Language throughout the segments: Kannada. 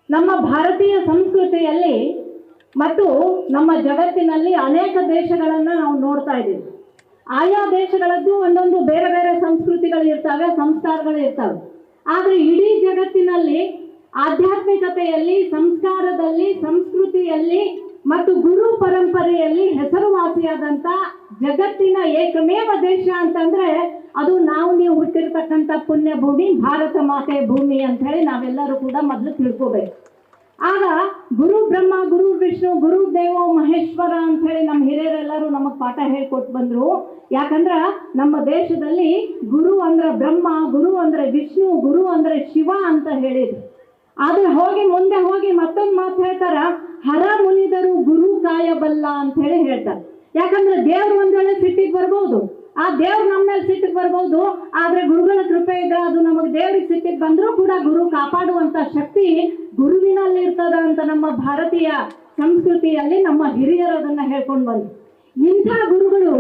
ನಮ್ಮ ಭಾರತೀಯ ಸಂಸ್ಕೃತಿಯಲ್ಲಿ ಮತ್ತು ನಮ್ಮ ಜಗತ್ತಿನಲ್ಲಿ ಅನೇಕ ದೇಶಗಳನ್ನು ನಾವು ನೋಡ್ತಾ ಇದ್ದೀವಿ. ಆಯಾ ದೇಶಗಳದ್ದು ಒಂದೊಂದು ಬೇರೆ ಬೇರೆ ಸಂಸ್ಕೃತಿಗಳು ಇರ್ತವೆ, ಸಂಸ್ಕಾರಗಳು ಇರ್ತವೆ. ಆದರೆ ಇಡೀ ಜಗತ್ತಿನಲ್ಲಿ ಆಧ್ಯಾತ್ಮಿಕತೆಯಲ್ಲಿ, ಸಂಸ್ಕಾರದಲ್ಲಿ, ಸಂಸ್ಕೃತಿಯಲ್ಲಿ ಮತ್ತು ಗುರು ಪರಂಪರೆಯಲ್ಲಿ ಹೆಸರುವಾಸಿಯಾದಂಥ ಜಗತ್ತಿನ ಏಕಮೇವ ದೇಶ ಅಂತಂದ್ರೆ ಅದು ನೀವು ಹುಟ್ಟಿರ್ತಕ್ಕಂಥ ಪುಣ್ಯ ಭೂಮಿ, ಭಾರತ ಮಾತೆ ಭೂಮಿ ಅಂತ ಹೇಳಿ ನಾವೆಲ್ಲರೂ ಕೂಡ ಮೊದಲು ತಿಳ್ಕೋಬೇಕು. ಆಗ ಗುರು ಬ್ರಹ್ಮ, ಗುರು ವಿಷ್ಣು, ಗುರು ದೇವೋ ಮಹೇಶ್ವರ ಅಂತ ಹೇಳಿ ನಮ್ಮ ಹಿರಿಯರೆಲ್ಲರೂ ನಮಗೆ ಪಾಠ ಹೇಳ್ಕೊಟ್ಟು ಬಂದರು. ಯಾಕಂದ್ರೆ ನಮ್ಮ ದೇಶದಲ್ಲಿ ಗುರು ಅಂದ್ರೆ ಬ್ರಹ್ಮ, ಗುರು ಅಂದ್ರೆ ವಿಷ್ಣು, ಗುರು ಅಂದ್ರೆ ಶಿವ ಅಂತ ಹೇಳಿದ್ರು. ಆದ್ರೆ ಮುಂದೆ ಹೋಗಿ ಮತ್ತೊಂದು ಮಾತು ಹೇಳ್ತಾರ, ಹರ ಮುನಿದರು ಗುರು ಕಾಯಬಲ್ಲ ಅಂತ ಹೇಳಿ ಹೇಳ್ತಾರೆ. ಯಾಕಂದ್ರೆ ದೇವ್ರು ಒಂದ್ ವೇಳೆ ಸಿಟ್ಟಿಗೆ ಬರ್ಬೋದು, ಆ ದೇವ್ರು ನಮ್ಮ ಮೇಲೆ ಸಿಟ್ಟಿಗೆ ಬರ್ಬೋದು, ಆದ್ರೆ ಗುರುಗಳ ಕೃಪೆ ಇದ್ರೆ ಅದು ನಮಗೆ ದೇವ್ರಿಗೆ ಸಿಟ್ಟಿಗೆ ಬಂದರೂ ಕೂಡ ಗುರು ಕಾಪಾಡುವಂತ ಶಕ್ತಿ ಗುರುವಿನಲ್ಲಿ ಇರ್ತದ ಅಂತ ನಮ್ಮ ಭಾರತೀಯ ಸಂಸ್ಕೃತಿಯಲ್ಲಿ ನಮ್ಮ ಹಿರಿಯರು ಅದನ್ನ ಹೇಳ್ಕೊಂಡು ಬಂದ್ರು. ಇಂಥ ಗುರುಗಳು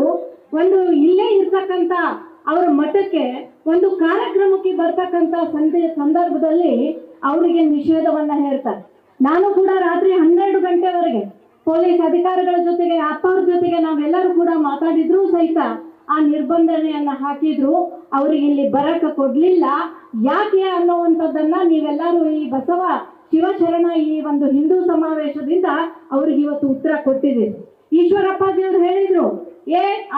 ಒಂದು ಇಲ್ಲೇ ಇರ್ತಕ್ಕಂಥ ಅವರ ಮಠಕ್ಕೆ ಒಂದು ಕಾರ್ಯಕ್ರಮಕ್ಕೆ ಬರ್ತಕ್ಕಂಥ ಸಂದರ್ಭದಲ್ಲಿ ಅವರಿಗೆ ನಿಷೇಧವನ್ನ ಹೇಳ್ತಾರೆ. ನಾನು ಕೂಡ ರಾತ್ರಿ 12 ಗಂಟೆವರೆಗೆ ಪೊಲೀಸ್ ಅಧಿಕಾರಿಗಳ ಜೊತೆಗೆ, ಅಪ್ಪವ್ರ ಜೊತೆಗೆ ನಾವೆಲ್ಲರೂ ಕೂಡ ಮಾತಾಡಿದ್ರು ಸಹಿತ ಆ ನಿರ್ಬಂಧನೆಯನ್ನ ಹಾಕಿದ್ರು. ಅವ್ರಿಗೆ ಇಲ್ಲಿ ಬರಕ್ಕೆ ಕೊಡ್ಲಿಲ್ಲ. ಯಾಕೆ ಅನ್ನುವಂಥದ್ದನ್ನ ನೀವೆಲ್ಲರೂ ಈ ಬಸವ ಶಿವಶರಣ ಈ ಒಂದು ಹಿಂದೂ ಸಮಾವೇಶದಿಂದ ಅವ್ರಿಗೆ ಇವತ್ತು ಉತ್ತರ ಕೊಟ್ಟಿದ್ದೀರಿ. ಈಶ್ವರಪ್ಪಾಜಿಯವರು ಹೇಳಿದ್ರು,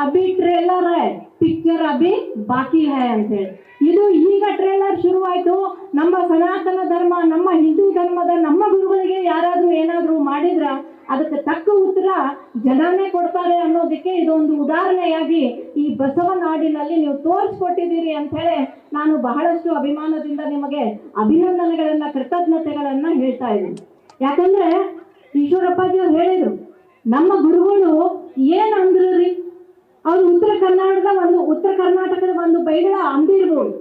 Abhi trailer high, picture Abhi ಬಾಕಿ ಹೈ ಅಂತ ಹೇಳಿ. ಇದು ಈಗ ಟ್ರೇಲರ್ ಶುರುವಾಯ್ತು. ನಮ್ಮ ಸನಾತನ ಧರ್ಮ, ನಮ್ಮ ಹಿಂದೂ ಧರ್ಮದ ನಮ್ಮ ಗುರುಗಳಿಗೆ ಯಾರಾದ್ರೂ ಏನಾದ್ರೂ ಮಾಡಿದ್ರ ಅದಕ್ಕೆ ತಕ್ಕ ಉತ್ತರ ಜನನೇ ಕೊಡ್ತಾರೆ ಅನ್ನೋದಕ್ಕೆ ಇದೊಂದು ಉದಾಹರಣೆಯಾಗಿ ಈ ಬಸವ ನಾಡಿನಲ್ಲಿ ನೀವು ತೋರಿಸ್ಕೊಟ್ಟಿದ್ದೀರಿ ಅಂತ ಹೇಳಿ ನಾನು ಬಹಳಷ್ಟು ಅಭಿಮಾನದಿಂದ ನಿಮಗೆ ಅಭಿನಂದನೆಗಳನ್ನ, ಕೃತಜ್ಞತೆಗಳನ್ನ ಹೇಳ್ತಾ ಇದ್ದೀನಿ. ಯಾಕಂದ್ರೆ ಈಶ್ವರಪ್ಪಾಜಿ ಅವ್ರು ಹೇಳಿದ್ರು, ನಮ್ಮ ಗುರುಗಳು ಏನ್ ಅಂದ್ರು ರೀ, ಅವ್ರು ಉತ್ತರ ಕರ್ನಾಟಕದ ಒಂದು ಬೈಗಳ ಅಂದಿರ್ಬೋದು,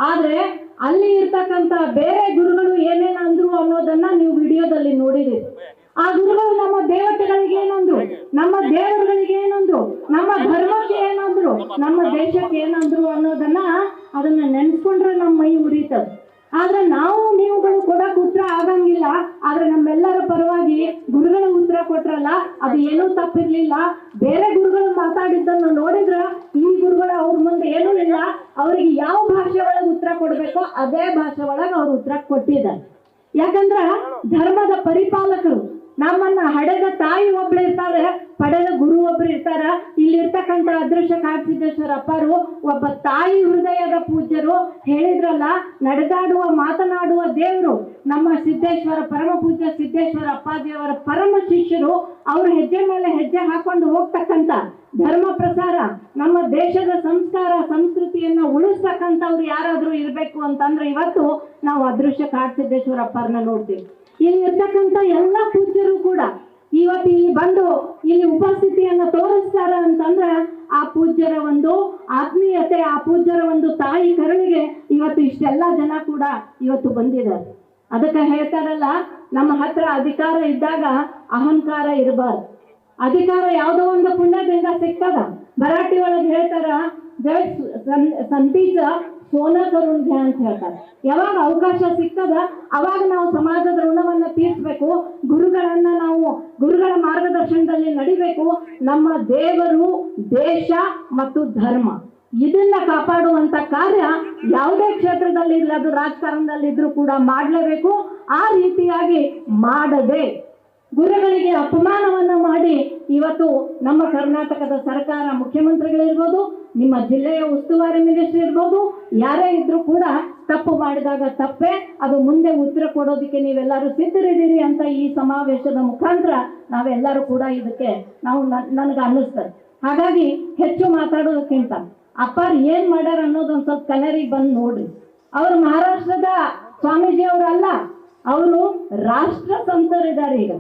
ಆದ್ರೆ ಅಲ್ಲಿ ಇರ್ತಕ್ಕಂಥ ಬೇರೆ ಗುರುಗಳು ಏನೇನು ಅಂದ್ರು ಅನ್ನೋದನ್ನ ನೀವು ವಿಡಿಯೋದಲ್ಲಿ ನೋಡಿದಿರಿ. ಆ ಗುರುಗಳು ನಮ್ಮ ದೇವತೆಗಳಿಗೆ ಏನಂದ್ರು, ನಮ್ಮ ದೇವರುಗಳಿಗೆ ಏನಂದ್ರು, ನಮ್ಮ ಧರ್ಮಕ್ಕೆ ಏನಂದ್ರು, ನಮ್ಮ ದೇಶಕ್ಕೆ ಏನಂದ್ರು ಅದನ್ನ ನೆನ್ಸ್ಕೊಂಡ್ರೆ ನಮ್ಮ ಮೈ ಉರಿತದ. ಆದ್ರೆ ನೀವುಗಳು ಕೊಡಕ್ ಉತ್ತರ ಆಗಂಗಿಲ್ಲ. ಆದ್ರೆ ನಮ್ಮೆಲ್ಲರ ಪರವಾಗಿ ಗುರುಗಳ ಉತ್ತರ ಕೊಟ್ರಲ್ಲ, ಅದು ಏನೂ ತಪ್ಪಿರ್ಲಿಲ್ಲ. ಬೇರೆ ಗುರುಗಳು ಮಾತಾಡಿದ್ದನ್ನು ನೋಡಿದ್ರ ಈ ಗುರುಗಳು ಅವ್ರ ಮುಂದೆ ಏನೂ ಇಲ್ಲ. ಅವ್ರಿಗೆ ಯಾವ ಭಾಷೆ ಒಳಗೆ ಉತ್ತರ ಕೊಡ್ಬೇಕೋ ಅದೇ ಭಾಷೆ ಒಳಗೆ ಅವ್ರು ಉತ್ತರ ಕೊಟ್ಟಿದ್ದಾರೆ. ಯಾಕಂದ್ರ ಧರ್ಮದ ಪರಿಪಾಲಕರು, ನಮ್ಮನ್ನ ಹಡೆದ ತಾಯಿ ಒಬ್ಳು ಇರ್ತಾರೆ, ಪಡೆದ ಗುರು ಒಬ್ರು ಇರ್ತಾರ. ಇಲ್ಲಿರ್ತಕ್ಕಂಥ ಅದೃಶ್ಯ ಕಾಡಸಿದ್ದೇಶ್ವರ ಅಪ್ಪರು ಒಬ್ಬ ತಾಯಿ ಹೃದಯದ ಪೂಜ್ಯರು. ಹೇಳಿದ್ರಲ್ಲ, ನಡೆದಾಡುವ ಮಾತನಾಡುವ ದೇವರು ನಮ್ಮ ಸಿದ್ದೇಶ್ವರ, ಪರಮ ಪೂಜ್ಯ ಸಿದ್ದೇಶ್ವರ ಅಪ್ಪಾಜಿಯವರ ಪರಮ ಶಿಷ್ಯರು. ಅವ್ರ ಹೆಜ್ಜೆ ಮೇಲೆ ಹೆಜ್ಜೆ ಹಾಕೊಂಡು ಹೋಗ್ತಕ್ಕಂಥ ಧರ್ಮ ಪ್ರಸಾರ, ನಮ್ಮ ದೇಶದ ಸಂಸ್ಕಾರ ಸಂಸ್ಕೃತಿಯನ್ನ ಉಳಿಸ್ತಕ್ಕಂಥವ್ರು ಯಾರಾದ್ರೂ ಇರ್ಬೇಕು ಅಂತಂದ್ರೆ ಇವತ್ತು ನಾವು ಅದೃಶ್ಯ ಕಾಡಸಿದ್ದೇಶ್ವರ ಅಪ್ಪರನ್ನ ನೋಡ್ತೀವಿ. ಇಲ್ಲಿ ಇರ್ತಕ್ಕಂಥ ಎಲ್ಲ ಪೂಜ್ಯರು ಕೂಡ ಇವತ್ತು ಇಲ್ಲಿ ಬಂದು ಇಲ್ಲಿ ಉಪಸ್ಥಿತಿಯನ್ನ ತೋರಿಸ್ತಾರ ಅಂತಂದ್ರೆ ಆ ಪೂಜ್ಯರ ಒಂದು ಆತ್ಮೀಯತೆ, ಆ ಪೂಜ್ಯರ ಒಂದು ತಾಯಿ ಕರುಳಿಗೆ ಇವತ್ತು ಇಷ್ಟೆಲ್ಲ ಜನ ಕೂಡ ಇವತ್ತು ಬಂದಿದ್ದಾರೆ. ಅದಕ್ಕೆ ಹೇಳ್ತಾರಲ್ಲ, ನಮ್ಮ ಹತ್ರ ಅಧಿಕಾರ ಇದ್ದಾಗ ಅಹಂಕಾರ ಇರಬಾರ್ದು. ಅಧಿಕಾರ ಯಾವುದೋ ಒಂದು ಪುಣ್ಯದಿಂದ ಸಿಗ್ತದ. ಮರಾಠಿ ಒಳಗೆ ಹೇಳ್ತಾರ, ಸಂತೀಜ ಸೋನ ಕರುಣ್ ಘ್ಯಾ ಅಂತ ಹೇಳ್ತಾರೆ. ಯಾವಾಗ ಅವಕಾಶ ಸಿಗ್ತದ ಅವಾಗ ನಾವು ಸಮಾಜದ ಋಣವನ್ನ ತೀರಿಸಬೇಕು. ಗುರುಗಳ ಮಾರ್ಗದರ್ಶನದಲ್ಲಿ ನಡಿಬೇಕು. ನಮ್ಮ ದೇವರು, ದೇಶ ಮತ್ತು ಧರ್ಮ ಇದನ್ನ ಕಾಪಾಡುವಂತ ಕಾರ್ಯ ಯಾವುದೇ ಕ್ಷೇತ್ರದಲ್ಲಿ ಇರಲಿ, ಅದು ರಾಜಕಾರಣದಲ್ಲಿ ಇದ್ರೂ ಕೂಡ ಮಾಡಲೇಬೇಕು. ಆ ರೀತಿಯಾಗಿ ಮಾಡದೆ ಗುರುಗಳಿಗೆ ಅಪಮಾನವನ್ನ ಮಾಡಿ ಇವತ್ತು ನಮ್ಮ ಕರ್ನಾಟಕದ ಸರ್ಕಾರ, ಮುಖ್ಯಮಂತ್ರಿಗಳಿರ್ಬೋದು, ನಿಮ್ಮ ಜಿಲ್ಲೆಯ ಉಸ್ತುವಾರಿ ಮಿನಿಸ್ಟರ್ ಇರ್ಬೋದು, ಯಾರೇ ಇದ್ರೂ ಕೂಡ ತಪ್ಪು ಮಾಡಿದಾಗ ತಪ್ಪೇ, ಅದು ಮುಂದೆ ಉತ್ತರ ಕೊಡೋದಕ್ಕೆ ನೀವೆಲ್ಲರೂ ಸಿದ್ಧರಿದ್ದೀರಿ ಅಂತ ಈ ಸಮಾವೇಶದ ಮುಖಾಂತರ ನಾವೆಲ್ಲರೂ ಕೂಡ ಇದಕ್ಕೆ ನನಗೆ ಅನ್ನಿಸ್ತದೆ. ಹಾಗಾಗಿ ಹೆಚ್ಚು ಮಾತಾಡೋದಕ್ಕಿಂತ ಅಪ್ಪಾರು ಏನ್ ಮಾಡ್ಯಾರ ಅನ್ನೋದೊಂದು ಸ್ವಲ್ಪ ಕಲರಿಗೆ ಬಂದು ನೋಡ್ರಿ. ಅವರು ಮಹಾರಾಷ್ಟ್ರದ ಸ್ವಾಮೀಜಿ ಅವರಲ್ಲ, ಅವರು ರಾಷ್ಟ್ರ ಸಂತರಿದ್ದಾರೆ. ಈಗ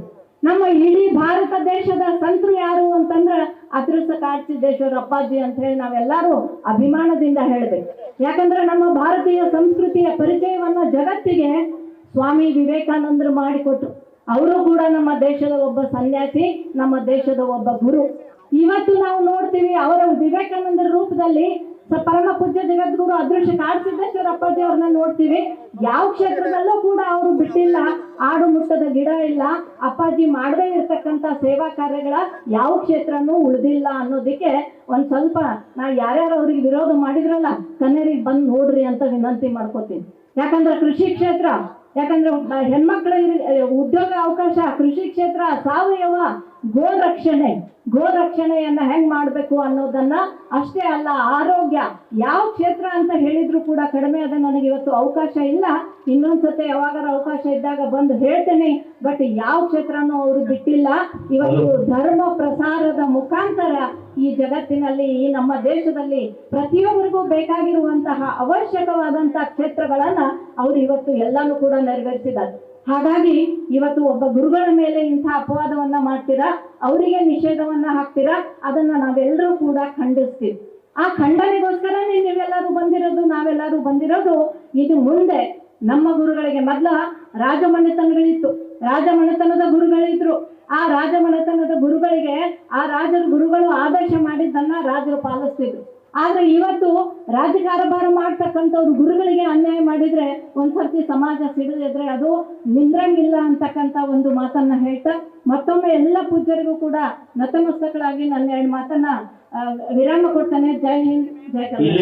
ನಮ್ಮ ಇಡೀ ಭಾರತ ದೇಶದ ಸಂತರು ಯಾರು ಅಂತಂದ್ರೆ ಅದೃಶ್ಯ ಕಾಡಸಿದ್ದೇಶ್ವರ ಅಪ್ಪಾಜಿ ಅಂತ ಹೇಳಿ ನಾವೆಲ್ಲರೂ ಅಭಿಮಾನದಿಂದ ಹೇಳ್ಬೇಕು. ಯಾಕಂದ್ರೆ ನಮ್ಮ ಭಾರತೀಯ ಸಂಸ್ಕೃತಿಯ ಪರಿಚಯವನ್ನ ಜಗತ್ತಿಗೆ ಸ್ವಾಮಿ ವಿವೇಕಾನಂದರು ಮಾಡಿಕೊಟ್ರು. ಅವರು ಕೂಡ ನಮ್ಮ ದೇಶದ ಒಬ್ಬ ಸನ್ಯಾಸಿ, ನಮ್ಮ ದೇಶದ ಒಬ್ಬ ಗುರು. ಇವತ್ತು ನಾವು ನೋಡ್ತೀವಿ ಅವರ ವಿವೇಕಾನಂದರ ರೂಪದಲ್ಲಿ ಪರಮ ಪೂಜ್ಯ ಜಗದ್ಗುರು ಅದೃಶ್ಯ ಕಾಡಸಿದ್ದೇಶ್ವರ ಅಪ್ಪಾಜಿ ಅವ್ರನ್ನ ನೋಡ್ತೀವಿ. ಯಾವ ಕ್ಷೇತ್ರದಲ್ಲೂ ಕೂಡ ಅವರು ಬಿಟ್ಟಿಲ್ಲ, ಆಡು ಮುಟ್ಟದ ಗಿಡ ಇಲ್ಲ. ಅಪ್ಪಾಜಿ ಮಾಡದೇ ಇರ್ತಕ್ಕಂಥ ಸೇವಾ ಕಾರ್ಯಗಳ ಯಾವ ಕ್ಷೇತ್ರನೂ ಉಳಿದಿಲ್ಲ ಅನ್ನೋದಕ್ಕೆ ಒಂದ್ ಸ್ವಲ್ಪ ನಾ ಯಾರ್ಯಾರು ಅವ್ರಿಗೆ ವಿರೋಧ ಮಾಡಿದ್ರಲ್ಲ ಕನ್ನೇರಿಗೆ ಬಂದು ನೋಡ್ರಿ ಅಂತ ವಿನಂತಿ ಮಾಡ್ಕೋತೀನಿ. ಯಾಕಂದ್ರೆ ಕೃಷಿ ಕ್ಷೇತ್ರ, ಯಾಕಂದ್ರೆ ಹೆಣ್ಮಕ್ಳಿಗೆ ಉದ್ಯೋಗ ಅವಕಾಶ, ಕೃಷಿ ಕ್ಷೇತ್ರ, ಸಾವಯವ, ಗೋರಕ್ಷಣೆಯನ್ನ ಹೆಂಗ್ ಮಾಡ್ಬೇಕು ಅನ್ನೋದನ್ನ ಅಷ್ಟೇ ಅಲ್ಲ, ಆರೋಗ್ಯ ಯಾವ ಕ್ಷೇತ್ರ ಅಂತ ಹೇಳಿದ್ರು ಕೂಡ ಕಡಿಮೆ ಅದ. ನನಗೆ ಇವತ್ತು ಅವಕಾಶ ಇಲ್ಲ, ಇನ್ನೊಂದ್ಸತಿ ಯಾವಾಗಾರ ಅವಕಾಶ ಇದ್ದಾಗ ಬಂದು ಹೇಳ್ತೇನೆ. ಬಟ್ ಯಾವ ಕ್ಷೇತ್ರನೂ ಅವರು ಬಿಟ್ಟಿಲ್ಲ. ಇವತ್ತು ಧರ್ಮ ಪ್ರಸಾರದ ಮುಖಾಂತರ ಈ ಜಗತ್ತಿನಲ್ಲಿ, ಈ ನಮ್ಮ ದೇಶದಲ್ಲಿ ಪ್ರತಿಯೊಬ್ಬರಿಗೂ ಬೇಕಾಗಿರುವಂತಹ ಅವಶ್ಯಕವಾದಂತಹ ಕ್ಷೇತ್ರಗಳನ್ನ ಅವರು ಇವತ್ತು ಎಲ್ಲಾನು ಕೂಡ ನೆರವೇರಿಸಿದ್ದಾರೆ. ಹಾಗಾಗಿ ಇವತ್ತು ಒಬ್ಬ ಗುರುಗಳ ಮೇಲೆ ಇಂಥ ಅಪವಾದವನ್ನ ಮಾಡ್ತೀರಾ, ಅವರಿಗೆ ನಿಷೇಧವನ್ನ ಹಾಕ್ತೀರಾ, ಅದನ್ನ ನಾವೆಲ್ಲರೂ ಕೂಡ ಖಂಡಿಸ್ತೀವಿ. ಆ ಖಂಡನೆಗೋಸ್ಕರನೇ ನೀವೆಲ್ಲರೂ ಬಂದಿರೋದು, ನಾವೆಲ್ಲರೂ ಬಂದಿರೋದು. ಇದು ಮುಂದೆ ನಮ್ಮ ಗುರುಗಳಿಗೆ ಮೊದಲ ರಾಜಮನೆತನಗಳಿತ್ತು, ರಾಜಮನೆತನದ ಗುರುಗಳಿದ್ರು. ಆ ರಾಜಮನೆತನದ ಗುರುಗಳಿಗೆ ಆ ಗುರುಗಳು ಆದರ್ಶ ಮಾಡಿದ್ದನ್ನ ರಾಜರು ಪಾಲಿಸ್ತಿದ್ರು. ಆದ್ರೆ ಇವತ್ತು ರಾಜಕಾರಭಾರ ಮಾಡ್ತಕ್ಕಂಥವ್ರು ಗುರುಗಳಿಗೆ ಅನ್ಯಾಯ ಮಾಡಿದ್ರೆ ಒಂದ್ಸರ್ತಿ ಸಮಾಜ ಸಿಡಿದ್ರೆ ಅದು ನಿಂದ್ರಂಗಿಲ್ಲ ಅಂತಕ್ಕಂಥ ಒಂದು ಮಾತನ್ನ ಹೇಳ್ತಾ ಮತ್ತೊಮ್ಮೆ ಎಲ್ಲ ಪೂಜ್ಯರಿಗೂ ಕೂಡ ನತಮಸ್ತಕಳಾಗಿ ನನ್ನ 2 ಮಾತನ್ನ ವಿರಾಮ ಕೊಡ್ತಾನೆ. ಜೈ ಹಿಂದ್, ಜೈ ಕರ್ನಾಟಕ.